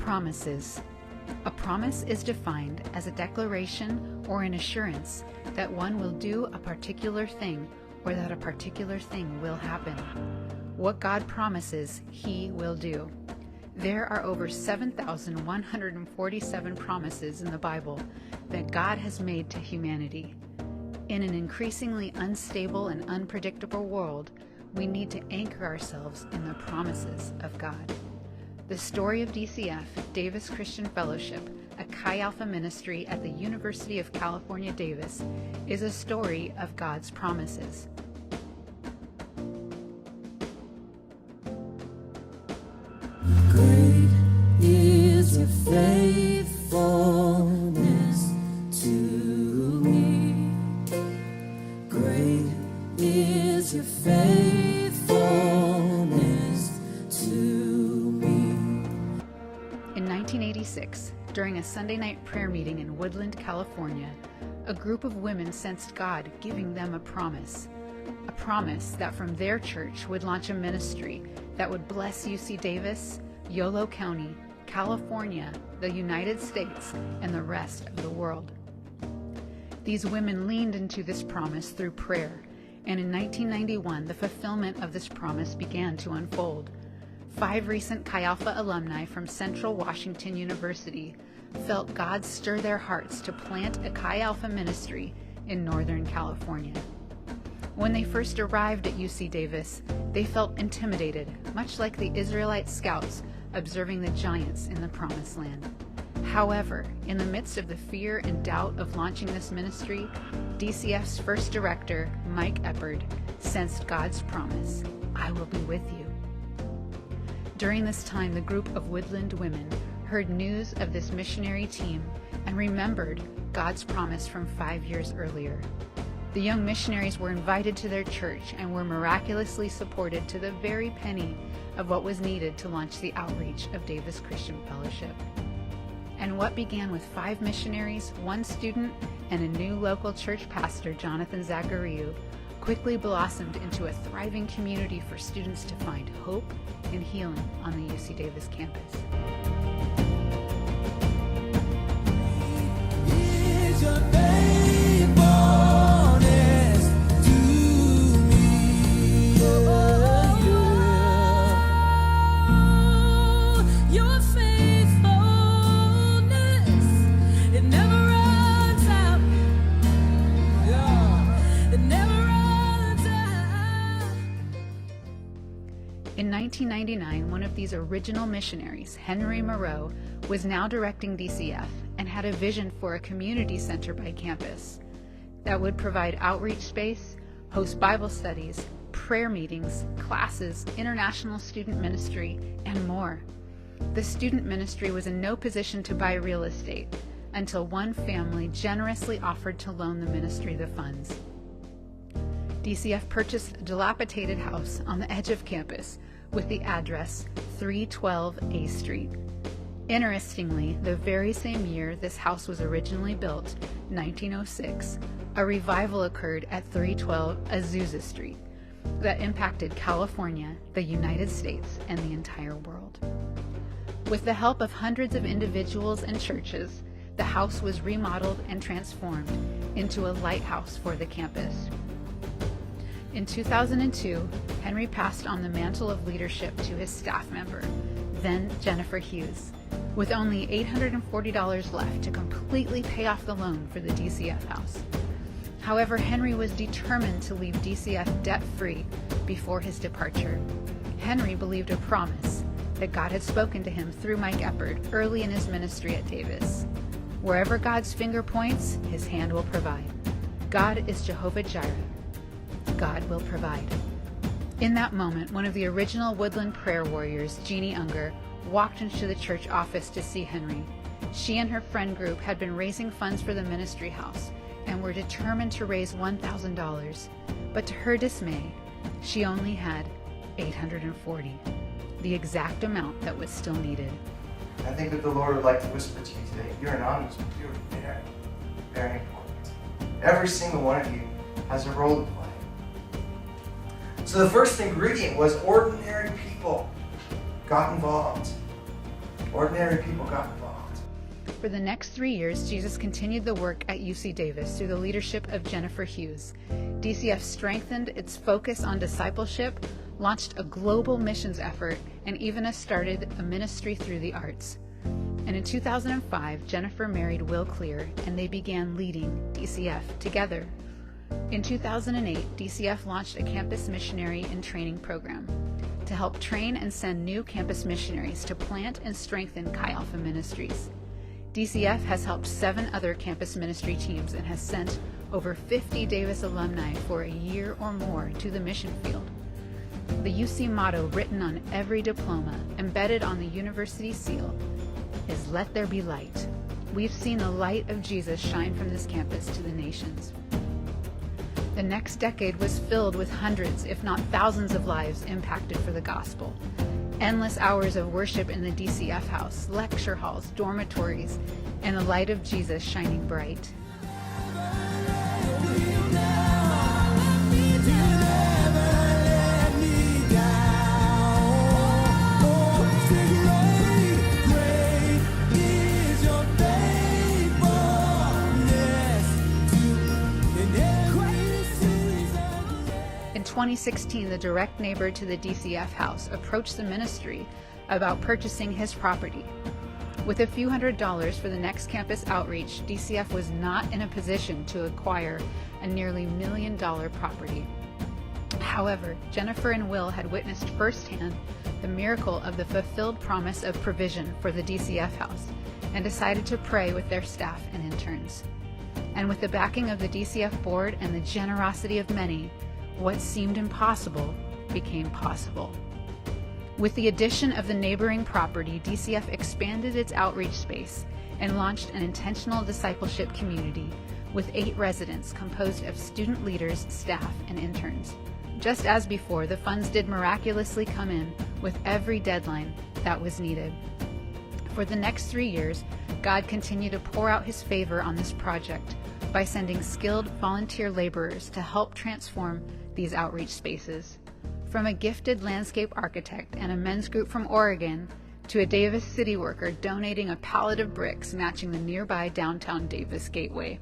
promises. A promise is defined as a declaration or an assurance that one will do a particular thing or that a particular thing will happen. What God promises, He will do. There are over 7,147 promises in the Bible that God has made to humanity. In an increasingly unstable and unpredictable world, we need to anchor ourselves in the promises of God. The story of DCF, Davis Christian Fellowship, a Chi Alpha ministry at the University of California, Davis, is a story of God's promises. Great is your faithfulness to me. Great is your faithfulness to me. In 1986, during a Sunday night prayer meeting in Woodland, California, a group of women sensed God giving them a promise that from their church would launch a ministry that would bless UC Davis, Yolo County, California, the United States, and the rest of the world. These women leaned into this promise through prayer, and in 1991, the fulfillment of this promise began to unfold. 5 recent Chi Alpha alumni from Central Washington University felt God stir their hearts to plant a Chi Alpha ministry in Northern California. When they first arrived at UC Davis, they felt intimidated, much like the Israelite scouts observing the giants in the Promised Land. However, in the midst of the fear and doubt of launching this ministry, DCF's first director, Mike Eppard, sensed God's promise, "I will be with you." During this time, the group of Woodland women heard news of this missionary team and remembered God's promise from 5 years earlier. The young missionaries were invited to their church and were miraculously supported to the very penny of what was needed to launch the outreach of Davis Christian Fellowship. And what began with 5 missionaries, 1 student, and a new local church pastor, Jonathan Zachariou, quickly blossomed into a thriving community for students to find hope and healing on the UC Davis campus. Is your faithfulness to me? Your faithfulness, it never runs out. It never runs out. In 1999, one of these original missionaries, Henry Moreau, was now directing DCF and had a vision for a community center by campus that would provide outreach space, host Bible studies, prayer meetings, classes, international student ministry, and more. The student ministry was in no position to buy real estate until one family generously offered to loan the ministry the funds. DCF purchased a dilapidated house on the edge of campus with the address 312 A Street. Interestingly, the very same year this house was originally built, 1906, a revival occurred at 312 Azusa Street that impacted California, the United States, and the entire world. With the help of hundreds of individuals and churches, the house was remodeled and transformed into a lighthouse for the campus. In 2002, Henry passed on the mantle of leadership to his staff member, then Jennifer Hughes, with only $840 left to completely pay off the loan for the DCF house. However, Henry was determined to leave DCF debt-free before his departure. Henry believed a promise that God had spoken to him through Mike Eppard early in his ministry at Davis. Wherever God's finger points, His hand will provide. God is Jehovah Jireh. God will provide. In that moment, one of the original Woodland prayer warriors, Jeannie Unger, walked into the church office to see Henry. She and her friend group had been raising funds for the ministry house and were determined to raise $1,000, but to her dismay, she only had $840, the exact amount that was still needed. I think that the Lord would like to whisper to you today, you're anonymous, but you're very, very important. Every single one of you has a role to play. So the first ingredient was ordinary people got involved. ordinary people got involved. For the next 3 years, Jesus continued the work at UC Davis through the leadership of Jennifer Hughes. DCF strengthened its focus on discipleship, launched a global missions effort, and even started a ministry through the arts. And in 2005, Jennifer married Will Clear, and they began leading DCF together. In 2008, DCF launched a campus missionary and training program to help train and send new campus missionaries to plant and strengthen Chi Alpha ministries. DCF has helped 7 other campus ministry teams and has sent over 50 Davis alumni for a year or more to the mission field. The UC motto written on every diploma, embedded on the university seal, is "Let there be light." We've seen the light of Jesus shine from this campus to the nations. The next decade was filled with hundreds, if not thousands, of lives impacted for the gospel. Endless hours of worship in the DCF house, lecture halls, dormitories, and the light of Jesus shining bright. In 2016, the direct neighbor to the DCF house approached the ministry about purchasing his property. With a few $100s for the next campus outreach, DCF was not in a position to acquire a nearly $1 million property. However, Jennifer and Will had witnessed firsthand the miracle of the fulfilled promise of provision for the DCF house and decided to pray with their staff and interns. And with the backing of the DCF board and the generosity of many, what seemed impossible became possible. With the addition of the neighboring property, DCF expanded its outreach space and launched an intentional discipleship community with 8 residents composed of student leaders, staff, and interns. Just as before, the funds did miraculously come in with every deadline that was needed. For the next 3 years, God continued to pour out His favor on this project by sending skilled volunteer laborers to help transform these outreach spaces. From a gifted landscape architect and a men's group from Oregon to a Davis city worker donating a pallet of bricks matching the nearby downtown Davis gateway.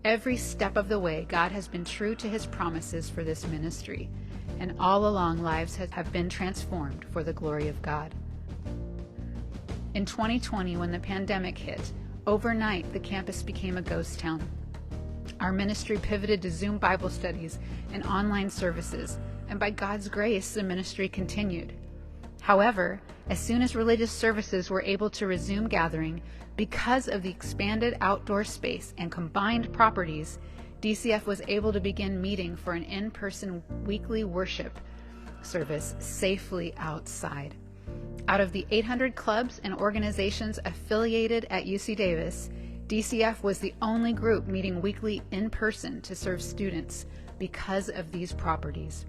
Every step of the way, God has been true to His promises for this ministry, and all along lives have been transformed for the glory of God. In 2020, when the pandemic hit, overnight the campus became a ghost town. Our ministry pivoted to Zoom Bible studies and online services, and by God's grace, the ministry continued. However, as soon as religious services were able to resume gathering, because of the expanded outdoor space and combined properties, DCF was able to begin meeting for an in-person weekly worship service safely outside. Out of the 800 clubs and organizations affiliated at UC Davis, DCF was the only group meeting weekly in person to serve students because of these properties.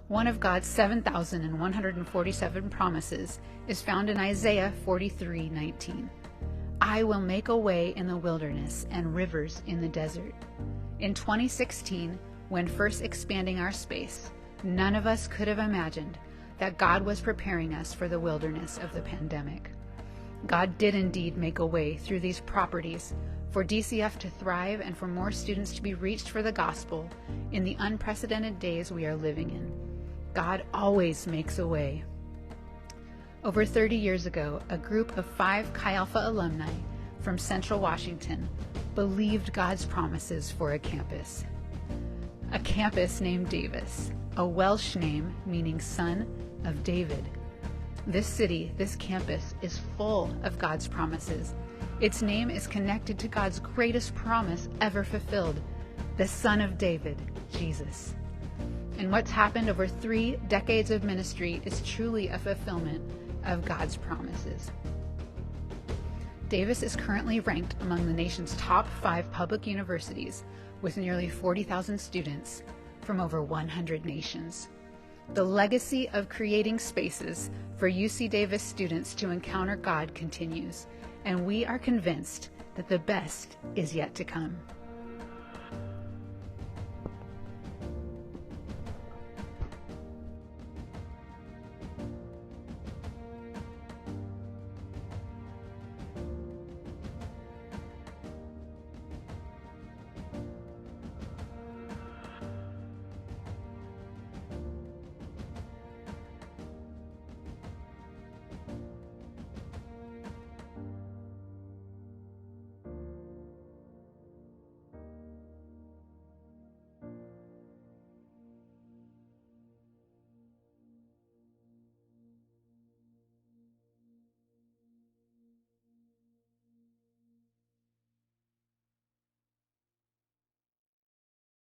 One of God's 7,147 promises is found in Isaiah 43:19. I will make a way in the wilderness and rivers in the desert. In 2016, when first expanding our space, none of us could have imagined that God was preparing us for the wilderness of the pandemic. God did indeed make a way through these properties for DCF to thrive and for more students to be reached for the gospel in the unprecedented days we are living in. God always makes a way. Over 30 years ago, a group of 5 Chi Alpha alumni from Central Washington believed God's promises for a campus named Davis, a Welsh name meaning son of David. This city, this campus, is full of God's promises. Its name is connected to God's greatest promise ever fulfilled, the Son of David, Jesus. And what's happened over 3 decades of ministry is truly a fulfillment of God's promises. Davis is currently ranked among the nation's top 5 public universities with nearly 40,000 students from over 100 nations. The legacy of creating spaces for UC Davis students to encounter God continues, and we are convinced that the best is yet to come.